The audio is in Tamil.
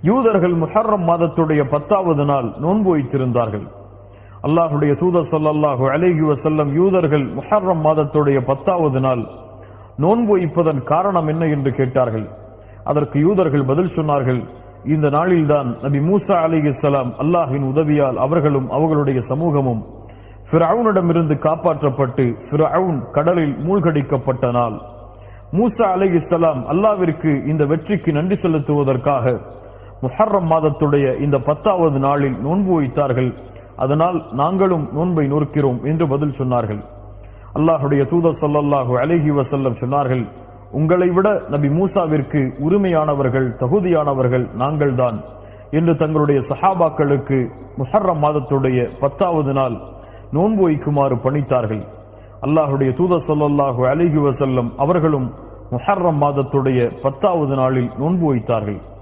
யூதர்கள் முஹர்ரம் மாதத்துடைய 10வது நாள் நோன்பு வைத்திருந்தார்கள். அல்லாஹுடைய தூதர் ஸல்லல்லாஹு அலைஹி வஸல்லம் யூதர்கள் முஹர்ரம் மாதத்துடைய 10வது நாள் நோன்பு வைப்பதன் காரணம் என்ன என்று கேட்டார்கள். அதற்கு யூதர்கள் பதில் சொன்னார்கள், இந்த நாளில்தான் நபி மூசா அலைஹிஸ்ஸலாம் அல்லாஹ்வின் உதவியால் அவர்களும் அவர்களுடைய சமூகமும் ஃபிரௌனிடமிருந்து காப்பாற்றப்பட்டு ஃபிரௌன் கடலில் மூழ்கடிக்கப்பட்ட நாள். மூசா அலைஹிஸ்ஸலாம் அல்லாஹ்விற்கு இந்த வெற்றிக்கு நன்றி செலுத்துவதற்காக முஹர்ரம் மாதத்துடைய இந்த 10வது நாளில் நோன்பு வைத்தார்கள். அதனால் நாங்களும் நோன்பை நோக்கிறோம் என்று பதில் சொன்னார்கள். அல்லாஹுடைய தூதர் ஸல்லல்லாஹு அலைஹி வஸல்லம் சொன்னார்கள், உங்களை விட நபி மூசாவிற்கு உரிமையானவர்கள் தகுதியானவர்கள் நாங்கள்தான் என்று தங்களுடைய சஹாபாக்களுக்கு முஹர்ரம் மாதத்துடைய 10வது நாள் நோன்பு வைக்குமாறு பணித்தார்கள். அல்லாஹுடைய தூதர் ஸல்லல்லாஹு அலைஹி வஸல்லம் அவர்களும் முஹர்ரம் மாதத்துடைய 10வது நாளில் நோன்பு வைத்தார்கள்.